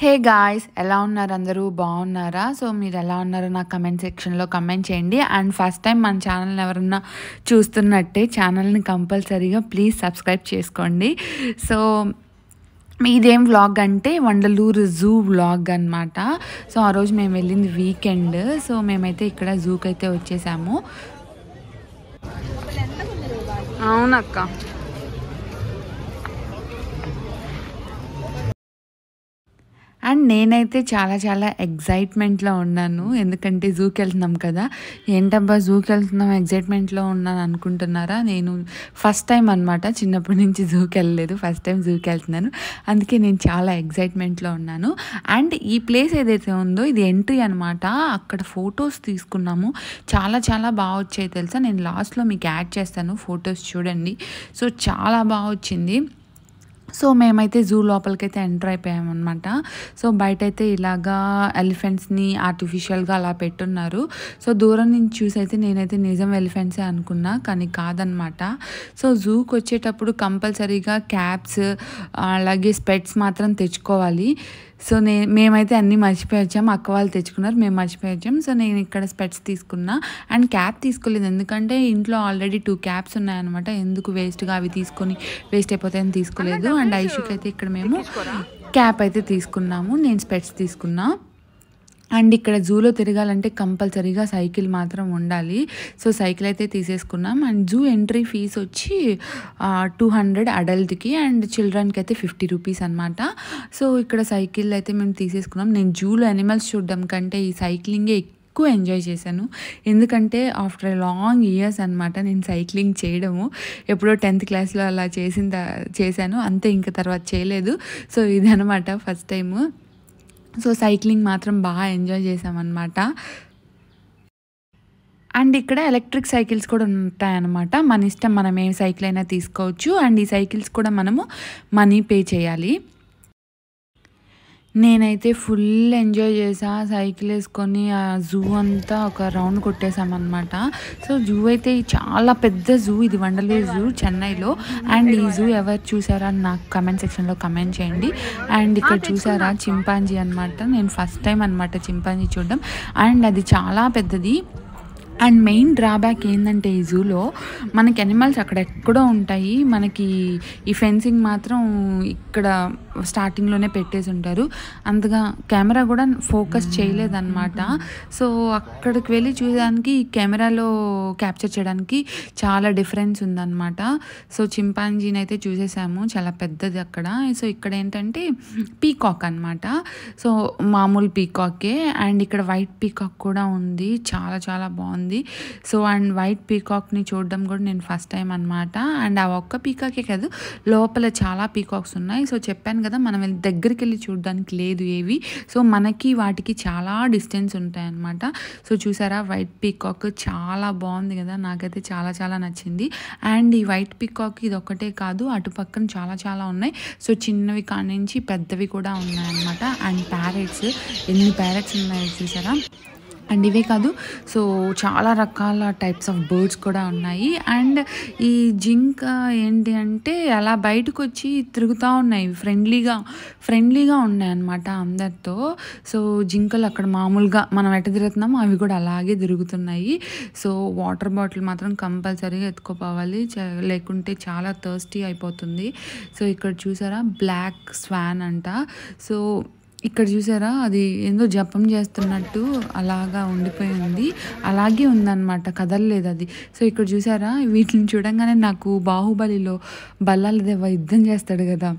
Hey guys, ఎలా ఉన్నారు? అందరూ బాగున్నారా? సో మీరు ఎలా ఉన్నారో నాకు కమెంట్ సెక్షన్లో కమెంట్ చేయండి. అండ్ ఫస్ట్ టైం మన ఛానల్ని ఎవరన్నా చూస్తున్నట్టే ఛానల్ని కంపల్సరీగా ప్లీజ్ సబ్స్క్రైబ్ చేసుకోండి. సో ఇదేం వ్లాగ్ అంటే వండలూరు జూ వ్లాగ్ అనమాట. సో ఆ రోజు మేము వెళ్ళింది వీకెండ్. సో మేమైతే ఇక్కడ జూకి అయితే వచ్చేసాము. అవునక్క. అండ్ నేనైతే చాలా ఎగ్జైట్మెంట్లో ఉన్నాను. ఎందుకంటే జూకి వెళ్తున్నాం కదా. ఏంటబ్బా జూకి వెళ్తున్నాం ఎగ్జైట్మెంట్లో ఉన్నాను అనుకుంటున్నారా? నేను ఫస్ట్ టైం అనమాట, చిన్నప్పటి నుంచి జూకి వెళ్ళలేదు, ఫస్ట్ టైం జూకి వెళ్తున్నాను. అందుకే నేను చాలా ఎగ్జైట్మెంట్లో ఉన్నాను. అండ్ ఈ ప్లేస్ ఏదైతే ఉందో ఇది ఎంట్రీ అనమాట. అక్కడ ఫొటోస్ తీసుకున్నాము, చాలా బాగా వచ్చాయి తెలుసా. నేను లాస్ట్లో మీకు యాడ్ చేస్తాను, ఫొటోస్ చూడండి. సో చాలా బాగా వచ్చింది. సో మేమైతే జూ లోపలికైతే ఎంటర్ అయిపోయామన్నమాట. సో బయట అయితే ఇలాగా ఎలిఫెంట్స్ని ఆర్టిఫిషియల్గా అలా పెట్టున్నారు. సో దూరం నుంచి చూసి అయితే నేనైతే నిజం ఎలిఫెంట్సే అనుకున్నా, కానీ కాదనమాట. సో జూకి వచ్చేటప్పుడు కంపల్సరీగా క్యాప్స్ అలాగే స్పెట్స్ మాత్రం తెచ్చుకోవాలి. సో మేమైతే అన్నీ మర్చిపోయి వచ్చాము. అక్క వాళ్ళు తెచ్చుకున్నారు, మేము మర్చిపోయి వచ్చాము. సో నేను ఇక్కడ స్పెట్స్ తీసుకున్నా అండ్ క్యాప్ తీసుకోలేదు, ఎందుకంటే ఇంట్లో ఆల్రెడీ 2 క్యాప్స్ ఉన్నాయన్నమాట. ఎందుకు వేస్ట్గా అవి తీసుకొని వేస్ట్ అయిపోతాయని తీసుకోలేదు. అండ్ ఐషుకి అయితే ఇక్కడ మేము క్యాప్ అయితే తీసుకున్నాము, నేను స్పెట్స్ తీసుకున్నా. అండ్ ఇక్కడ జూలో తిరగాలంటే కంపల్సరీగా సైకిల్ మాత్రం ఉండాలి. సో సైకిల్ అయితే తీసేసుకున్నాం. అండ్ జూ ఎంట్రీ ఫీజ్ వచ్చి 200 అడల్ట్కి అండ్ చిల్డ్రన్కి అయితే 50 రూపీస్ అనమాట. సో ఇక్కడ సైకిల్ అయితే మేము తీసేసుకున్నాం. నేను జూలో అనిమల్స్ చూడడం కంటే ఈ సైక్లింగే ఎక్కువ ఎంజాయ్ చేశాను. ఎందుకంటే ఆఫ్టర్ లాంగ్ ఇయర్స్ అనమాట నేను సైక్లింగ్ చేయడము. ఎప్పుడో 10th క్లాస్లో అలా చేశాను అంతే, ఇంకా తర్వాత చేయలేదు. సో ఇదనమాట ఫస్ట్ టైము. సో సైక్లింగ్ మాత్రం బాగా ఎంజాయ్ చేసామన్నమాట. అండ్ ఇక్కడ ఎలక్ట్రిక్ సైకిల్స్ కూడా ఉంటాయన్నమాట. మన ఇష్టం, మనం ఏ సైకిల్ అయినా తీసుకోవచ్చు. అండ్ ఈ సైకిల్స్ కూడా మనము మనీ పే చేయాలి. నేనైతే ఫుల్ ఎంజాయ్ చేసా, సైకిల్ వేసుకొని ఆ జూ అంతా ఒక రౌండ్ కొట్టేసామన్నమాట. సో జూ అయితే చాలా పెద్ద జూ, ఇది వండలూరు జూ చెన్నైలో. అండ్ ఈ జూ ఎవరు చూసారా అని నాకు కమెంట్ సెక్షన్లో కమెంట్ చేయండి. అండ్ ఇక్కడ చూసారా చింపాంజీ అనమాట. నేను ఫస్ట్ టైం అనమాట చింపాంజీ చూడడం. అండ్ అది చాలా పెద్దది. అండ్ మెయిన్ డ్రాబ్యాక్ ఏంటంటే ఈ జూలో మనకి అనిమల్స్ అక్కడ ఎక్కడో ఉంటాయి, మనకి ఈ ఫెన్సింగ్ మాత్రం ఇక్కడ స్టార్టింగ్లోనే పెట్టేసి ఉంటారు. అంతగా కెమెరా కూడా ఫోకస్ చేయలేదన్నమాట. సో అక్కడికి వెళ్ళి చూడడానికి ఈ కెమెరాలో క్యాప్చర్ చేయడానికి చాలా డిఫరెన్స్ ఉందన్నమాట. సో చింపాంజీని అయితే చూసేసాము, చాలా పెద్దది అక్కడ. సో ఇక్కడ ఏంటంటే పీకాక్ అనమాట. సో మామూలు పీకాకే. అండ్ ఇక్కడ వైట్ పీకాక్ కూడా ఉంది, చాలా బాగుంది. సో అండ్ వైట్ పీకాక్ని చూడడం కూడా నేను ఫస్ట్ టైం అనమాట. అండ్ ఆ ఒక్క పీకాకే కాదు, లోపల చాలా పీకాక్స్ ఉన్నాయి. సో చెప్పాను కదా, మనం దగ్గరికి వెళ్ళి చూడడానికి లేదు ఏవి. సో మనకి వాటికి చాలా డిస్టెన్స్ ఉంటాయి అన్నమాట. సో చూసారా వైట్ పీకాక్ చాలా బాగుంది కదా, నాకైతే చాలా నచ్చింది. అండ్ ఈ వైట్ పీకాక్ ఇది ఒక్కటే కాదు, అటు పక్కన చాలా ఉన్నాయి. సో చిన్నవి కానించి పెద్దవి కూడా ఉన్నాయన్నమాట. అండ్ ప్యారెట్స్, ఎన్ని ప్యారెట్స్ ఉన్నాయో చూసారా. అండ్ ఇవే కాదు, సో చాలా రకాల టైప్స్ ఆఫ్ బర్డ్స్ కూడా ఉన్నాయి. అండ్ ఈ జింక ఏంటి అంటే అలా బయటకు వచ్చి తిరుగుతూ ఉన్నాయి, ఫ్రెండ్లీగా ఉన్నాయి అన్నమాట అందరితో. సో జింకలు అక్కడ మామూలుగా మనం ఎట్ట తిరుగుతున్నామో అవి కూడా అలాగే తిరుగుతున్నాయి. సో వాటర్ బాటిల్ మాత్రం కంపల్సరీగా ఎత్తుకోపోవాలి, లేకుంటే చాలా థర్స్టీ అయిపోతుంది. సో ఇక్కడ చూసారా బ్లాక్ స్వాన్ అంట. సో ఇక్కడ చూసారా అది ఏందో జపం చేస్తున్నట్టు అలాగా ఉండిపోయింది, అలాగే ఉందన్నమాట, కదలలేదు అది. సో ఇక్కడ చూసారా వీటిని చూడంగానే నాకు బాహుబలిలో బల్లాలదేవ యుద్ధం చేస్తాడు కదా,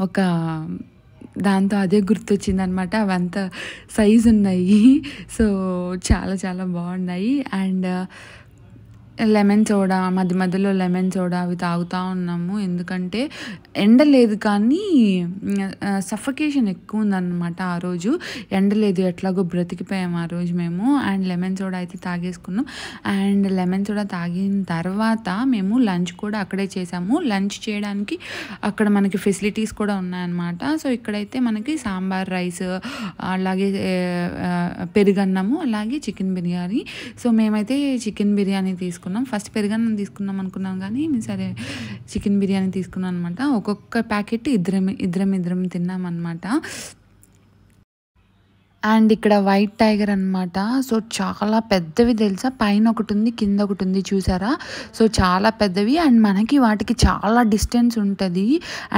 ఒక దాంతో అదే గుర్తొచ్చిందనమాట. అవంతా సైజు ఉన్నాయి. సో చాలా బాగున్నాయి. అండ్ లెమన్ సోడా, మధ్యలో లెమన్ సోడా అవి తాగుతూ ఉన్నాము. ఎందుకంటే ఎండ లేదు కానీ సఫకేషన్ ఎక్కువ ఉందన్నమాట ఆ రోజు. ఎండ లేదు, ఎట్లాగో బ్రతికిపోయాము ఆ రోజు మేము. అండ్ లెమన్ సోడా అయితే తాగేసుకున్నాం. అండ్ లెమన్ సోడా తాగిన తర్వాత మేము లంచ్ కూడా అక్కడే చేసాము. లంచ్ చేయడానికి అక్కడ మనకి ఫెసిలిటీస్ కూడా ఉన్నాయన్నమాట. సో ఇక్కడైతే మనకి సాంబార్ రైస్, అలాగే పెరుగన్నము, అలాగే చికెన్ బిర్యానీ. సో మేమైతే చికెన్ బిర్యానీ తీసుకున్నాం. ఫస్ట్ పెరుగన్నం తీసుకున్నాం అనుకున్నాం, కానీ సరే చికెన్ బిర్యానీ తీసుకున్నాం అనమాట. ఒక్కొక్క ప్యాకెట్ ఇద్దరం తిన్నాం అనమాట. అండ్ ఇక్కడ వైట్ టైగర్ అనమాట. సో చాలా పెద్దవి తెలుసా, పైన ఒకటి ఉంది కింద ఒకటి ఉంది చూసారా. సో చాలా పెద్దవి అండ్ మనకి వాటికి చాలా డిస్టెన్స్ ఉంటుంది.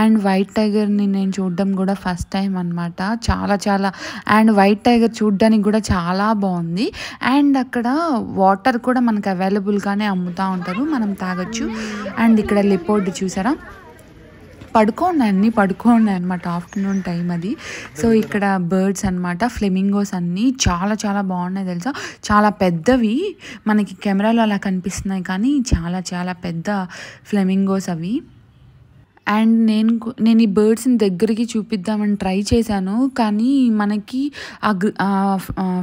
అండ్ వైట్ టైగర్ని నేను చూడడం కూడా ఫస్ట్ టైం అనమాట. చాలా చాలా అండ్ వైట్ టైగర్ చూడడానికి కూడా చాలా బాగుంది. అండ్ అక్కడ వాటర్ కూడా మనకు అవైలబుల్గానే అమ్ముతూ ఉంటారు, మనం తాగొచ్చు. అండ్ ఇక్కడ లిపోర్డ్ చూసారా, అన్నీ పడుకోన్నాయి అనమాట, ఆఫ్టర్నూన్ టైం అది. సో ఇక్కడ బర్డ్స్ అనమాట, ఫ్లెమింగోస్ అన్నీ చాలా చాలా బాగున్నాయి తెలుసా. చాలా పెద్దవి, మనకి కెమెరాలో అలా కనిపిస్తున్నాయి కానీ చాలా చాలా పెద్ద ఫ్లెమింగోస్ అవి. అండ్ నేను ఈ బర్డ్స్ని దగ్గరికి చూపిద్దామని ట్రై చేశాను, కానీ మనకి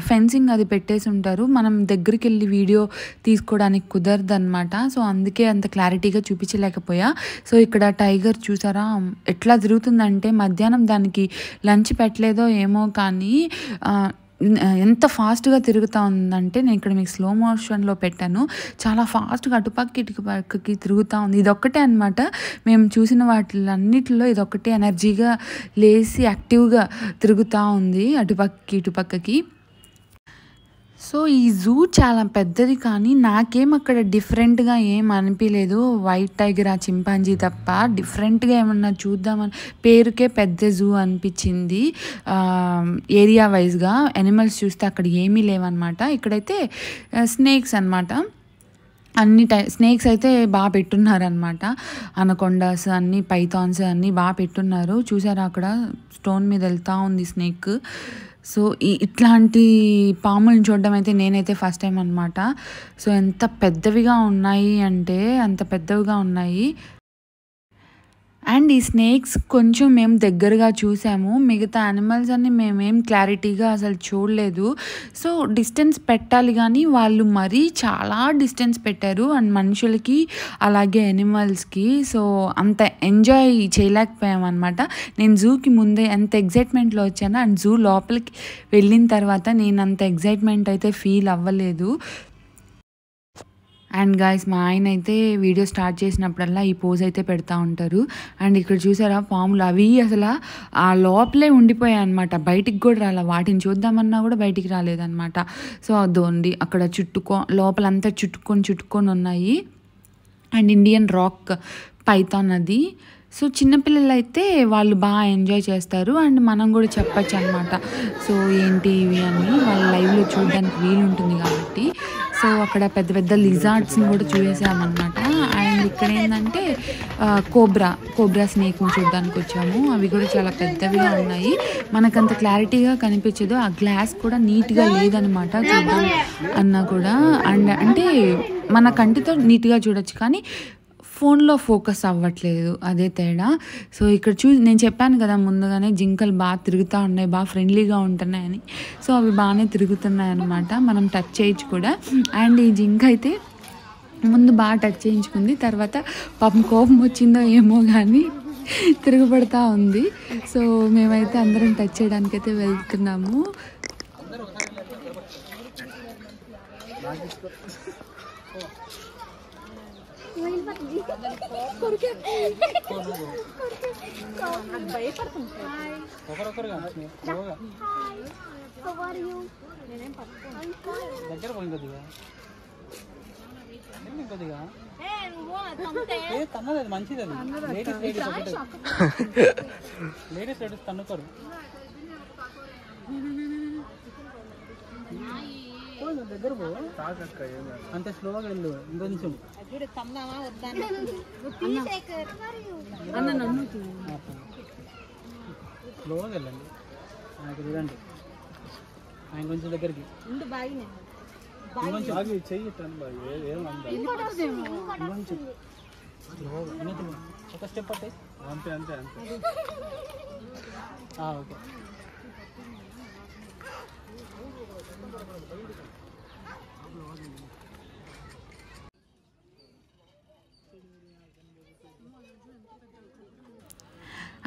ఫెన్సింగ్ అది పెట్టేసి ఉంటారు, మనం దగ్గరికి వెళ్ళి వీడియో తీసుకోవడానికి కుదరదు అనమాట. సో అందుకే అంత క్లారిటీగా చూపించలేకపోయా. సో ఇక్కడ టైగర్ చూసారా ఎట్లా తిరుగుతుందంటే, మధ్యాహ్నం దానికి లంచ్ పెట్టలేదో ఏమో కానీ ఎంత ఫాస్ట్గా తిరుగుతూ ఉందంటే, నేను ఇక్కడ మీకు స్లో మోషన్లో పెట్టాను, చాలా ఫాస్ట్గా అటుపక్కకి ఇటుపక్కకి తిరుగుతూ ఉంది. ఇదొక్కటే అనమాట మేము చూసిన వాటిలన్నిటిలో ఇదొక్కటే ఎనర్జీగా లేచి యాక్టివ్గా తిరుగుతూ ఉంది ఇటుపక్కకి. సో ఈ జూ చాలా పెద్దది కానీ నాకేం అక్కడ డిఫరెంట్గా ఏం అనిపించలేదు. వైట్ టైగర్, ఆ చింపాంజీ తప్ప డిఫరెంట్గా ఏమన్నా చూద్దామని, పేరుకే పెద్ద జూ అనిపించింది. ఏరియా వైజ్గా యానిమల్స్ చూస్తే అక్కడ ఏమీ లేవన్నమాట. ఇక్కడైతే స్నేక్స్ అనమాట, అన్ని స్నేక్స్ అయితే బాగా పెట్టున్నారనమాట. అనకొండాస్ అన్నీ, పైథాన్స్ అన్నీ బాగా పెట్టున్నారు చూసారా. అక్కడ స్టోన్ మీద వెళ్తూ ఉంది స్నేక్. సో ఇట్లాంటి పాములను చూడడం అయితే నేనైతే ఫస్ట్ టైం అనమాట. సో ఎంత పెద్దవిగా ఉన్నాయి అంటే అంత పెద్దవిగా ఉన్నాయి. అండ్ ఈ స్నేక్స్ కొంచెం మేము దగ్గరగా చూసాము, మిగతా యానిమల్స్ అన్ని మేమేం క్లారిటీగా అసలు చూడలేదు. సో డిస్టెన్స్ పెట్టాలి కానీ వాళ్ళు మరీ చాలా డిస్టెన్స్ పెట్టారు, అండ్ మనుషులకి అలాగే యానిమల్స్కి. సో అంత ఎంజాయ్ చేయలేకపోయాం అనమాట. నేను జూకి ముందే ఎంత ఎగ్జైట్మెంట్లో వచ్చానో, అండ్ జూ లోపలికి వెళ్ళిన తర్వాత నేను అంత ఎగ్జైట్మెంట్ అయితే ఫీల్ అవ్వలేదు. అండ్ గాయస్, మా ఆయన అయితే వీడియో స్టార్ట్ చేసినప్పుడల్లా ఈ పోజ్ అయితే పెడతా ఉంటారు. అండ్ ఇక్కడ చూసారా పాములు, అవి అసలు ఆ లోపలే ఉండిపోయాయి అనమాట, బయటికి కూడా రాలే. వాటిని చూద్దామన్నా కూడా బయటికి రాలేదన్నమాట. సో అదోండి అక్కడ లోపలంతా చుట్టుకొని ఉన్నాయి. అండ్ ఇండియన్ రాక్ పైథాన్ అది. సో చిన్నపిల్లలు అయితే వాళ్ళు బాగా ఎంజాయ్ చేస్తారు, అండ్ మనం కూడా చెప్పచ్చు అనమాట. సో ఏంటి ఇవి అని వాళ్ళ లైవ్లో చూడడానికి వీలు ఉంటుంది కాబట్టి. సో అక్కడ పెద్ద పెద్ద లిజార్డ్స్ని కూడా చూసేసామన్నమాట. అండ్ ఇక్కడ ఏంటంటే కోబ్రా స్నేక్ని చూడడానికి వచ్చాము. అవి కూడా చాలా పెద్దవిగా ఉన్నాయి, మనకంత క్లారిటీగా కనిపించదు. ఆ గ్లాస్ కూడా నీట్గా లేదనమాట చూద్దాం అన్నా కూడా. అండ్ అంటే మన కంటితో నీట్గా చూడొచ్చు కానీ ఫోన్లో ఫోకస్ అవ్వట్లేదు, అదే తేడా. సో ఇక్కడ నేను చెప్పాను కదా ముందుగానే, జింకలు బాగా తిరుగుతూ ఉన్నాయి, బాగా ఫ్రెండ్లీగా ఉంటున్నాయని. సో అవి బాగానే తిరుగుతున్నాయి అన్నమాట, మనం టచ్ చేయొచ్చు కూడా. అండ్ ఈ జింక అయితే ముందు బాగా టచ్ చేయించుకుంది, తర్వాత పాపం కోపం వచ్చిందో ఏమో కానీ తిరుగుపడతా ఉంది. సో మేమైతే అందరం టచ్ చేయడానికైతే వెళ్తున్నాము. మంచిది లేడీస్ తన్నుకోరు. దగ్గర అంతే స్లోగా వెళ్ళు, ఇంకొంచెం స్లోగా వెళ్ళండి. ఆయనకు చూడండి, ఆయన కొంచెం దగ్గరికి ఒక స్టెప్ పట్టే. అంతే అంతే అంతే ఓకే.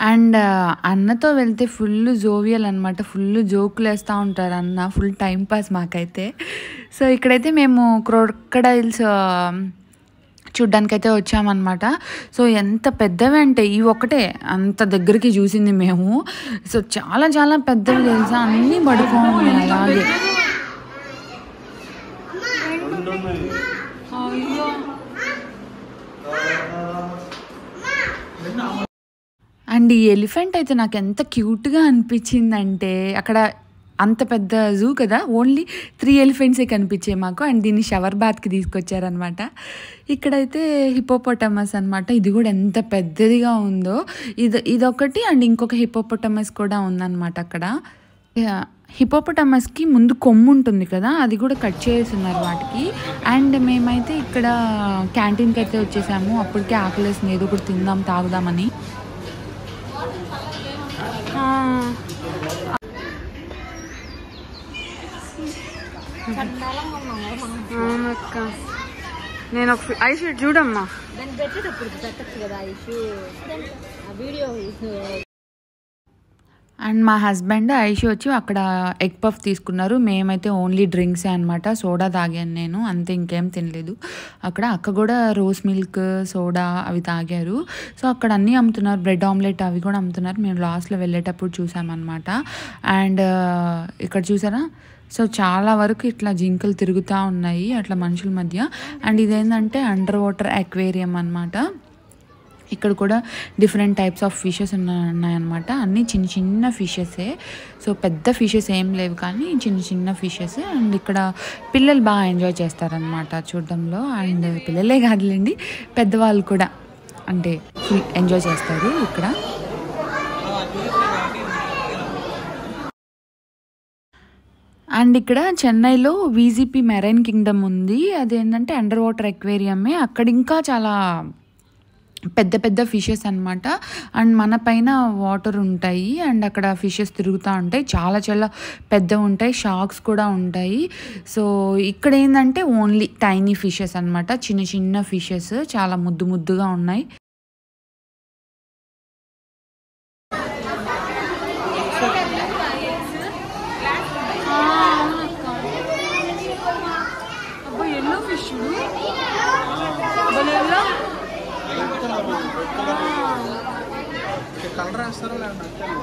అండ్ అన్నతో వెళ్తే ఫుల్ జోవియల్ అనమాట, ఫుల్ జోకులు వేస్తూ ఉంటారు అన్న, ఫుల్ టైంపాస్ మాకైతే. సో ఇక్కడైతే మేము క్రొకడైల్స్ చూడ్డానికైతే వచ్చామన్నమాట. సో ఎంత పెద్దవి అంటే ఈ ఒక్కటే అంత దగ్గరికి చూసింది మేము. సో చాలా చాలా పెద్దవి తెలుసా, అన్నీ పడుకోండి అలాగే. అండ్ ఈ ఎలిఫెంట్ అయితే నాకు ఎంత క్యూట్గా అనిపించిందంటే, అక్కడ అంత పెద్ద జూ కదా, ఓన్లీ 3 ఎలిఫెంట్సే కనిపించాయి మాకు. అండ్ దీన్ని షవర్ బాత్కి తీసుకొచ్చారనమాట. ఇక్కడైతే హిపోపోటమస్ అనమాట. ఇది కూడా ఎంత పెద్దదిగా ఉందో. ఇదొకటి అండ్ ఇంకొక హిపోపోటమస్ కూడా ఉందన్నమాట అక్కడ. హిపోపోటమస్కి ముందు కొమ్ము ఉంటుంది కదా, అది కూడా కట్ చేస్తున్నారు వాటికి. అండ్ మేమైతే ఇక్కడ క్యాంటీన్కి అయితే వచ్చేసాము. అప్పటికే ఆకలేసింది, ఏదో ఒకటి తిందాం తాగుదామని. నేను ఒక ఐషూట్ చూడమ్మా. అండ్ మా హస్బెండ్ ఐషు వచ్చి అక్కడ ఎగ్ పఫ్ తీసుకున్నారు. మేమైతే ఓన్లీ డ్రింక్సే అనమాట. సోడా తాగాను నేను, అంతే, ఇంకేం తినలేదు. అక్కడ అక్క కూడా రోజ్ మిల్క్, సోడా అవి తాగారు. సో అక్కడ అన్నీ అమ్ముతున్నారు, బ్రెడ్ ఆమ్లెట్ అవి కూడా అమ్ముతున్నారు. మేము లాస్ట్లో వెళ్ళేటప్పుడు చూసామన్నమాట. అండ్ ఇక్కడ చూసారా, సో చాలా వరకు ఇట్లా జింకలు తిరుగుతూ ఉన్నాయి అట్లా మనుషుల మధ్య. అండ్ ఇదేంటంటే అండర్ వాటర్ అక్వేరియం అనమాట. ఇక్కడ కూడా డిఫరెంట్ టైప్స్ ఆఫ్ ఫిషెస్ ఉన్నాయన్నమాట. అన్నీ చిన్న చిన్న ఫిషెసే. సో పెద్ద ఫిషెస్ ఏం లేవు కానీ చిన్న చిన్న ఫిషెస్. అండ్ ఇక్కడ పిల్లలు బాగా ఎంజాయ్ చేస్తారనమాట చూడడంలో. అండ్ పిల్లలే కాదులేండి, పెద్దవాళ్ళు కూడా అంటే ఫుల్ ఎంజాయ్ చేస్తారు ఇక్కడ. అండ్ ఇక్కడ చెన్నైలో విజిపి మెరైన్ కింగ్డమ్ ఉంది. అదేంటంటే అండర్ వాటర్ అక్వేరియమే. అక్కడ ఇంకా చాలా పెద్ద పెద్ద ఫిషెస్ అనమాట. అండ్ మన పైన వాటర్ ఉంటాయి అండ్ అక్కడ ఫిషెస్ తిరుగుతూ ఉంటాయి, చాలా చాలా పెద్దవి ఉంటాయి. షార్క్స్ కూడా ఉంటాయి. సో ఇక్కడ ఏంటంటే ఓన్లీ టైనీ ఫిషెస్ అనమాట, చిన్న చిన్న ఫిషెస్, చాలా ముద్దు ముద్దుగా ఉన్నాయి.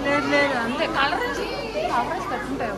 లేదు లేదు అంతే, కలర్ కలర్స్ కట్టుంటాయి.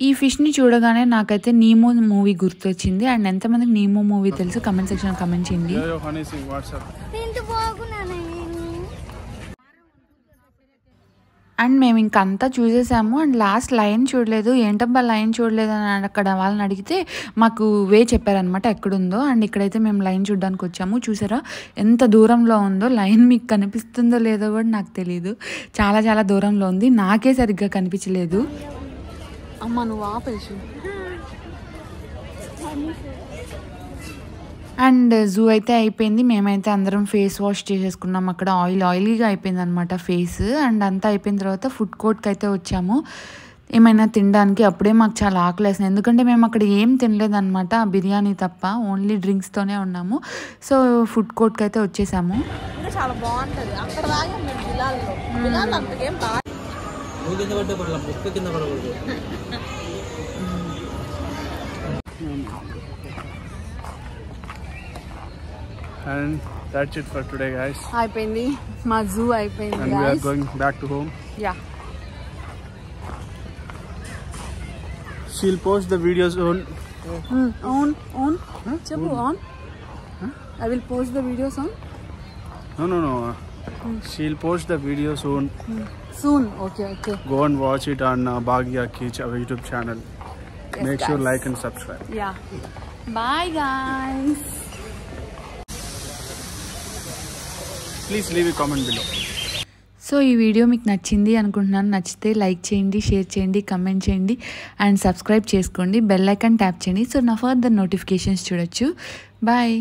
ఈ ఫిష్ని చూడగానే నాకైతే నీమో మూవీ గుర్తొచ్చింది. అండ్ ఎంతమందికి నీమో మూవీ తెలుసు కమెంట్ సెక్షన్ కమెంట్ చేయండి. అండ్ మేము ఇంకంతా చూసేసాము. అండ్ లాస్ట్ లైన్ చూడలేదు. ఏంటబ్బా లైన్ చూడలేదు అని అక్కడ వాళ్ళని అడిగితే మాకు వే చెప్పారనమాట ఎక్కడుందో. అండ్ ఇక్కడైతే మేము లైన్ చూడడానికి వచ్చాము. చూసారా ఎంత దూరంలో ఉందో. లైన్ మీకు కనిపిస్తుందో లేదో కూడా నాకు తెలియదు, చాలా చాలా దూరంలో ఉంది. నాకే సరిగ్గా కనిపించలేదు. అమ్మ నువ్వు ఆపేసి. అండ్ జూ అయితే అయిపోయింది. మేమైతే అందరం ఫేస్ వాష్ చేసేసుకున్నాం. అక్కడ ఆయిలీగా అయిపోయింది అనమాట ఫేస్. అండ్ అంతా అయిపోయిన తర్వాత ఫుడ్ కోర్ట్కి అయితే వచ్చాము ఏమైనా తినడానికి. అప్పుడే మాకు చాలా ఆకలేసింది, ఎందుకంటే మేము అక్కడ ఏం తినలేదన్నమాట, బిర్యానీ తప్ప, ఓన్లీ డ్రింక్స్తోనే ఉన్నాము. సో ఫుడ్ కోర్ట్కి అయితే వచ్చేసాము. చాలా బాగుంటుంది అక్కడ. And that's it for today, guys. అయిపోయింది మా జూ అయిపోయింది. And we are going back to home. Yeah. She'll post the videos on. On. Chabu on. I will post the videos on. No. She'll post the videos soon. Soon. Okay. Go and watch it on Bhagya Kich, our YouTube channel. Yes, Make guys. sure like and subscribe. Yeah. Bye guys. Please leave a comment below. So ఈ video మీకు నచ్చింది అనుకుంటున్నాను. నచ్చితే like చేయండి, share చేయండి, comment చేయండి and subscribe చేసుకోండి. Bell icon tap చేయండి సో నా ఫర్దర్ నోటిఫికేషన్స్ చూడొచ్చు. బాయ్.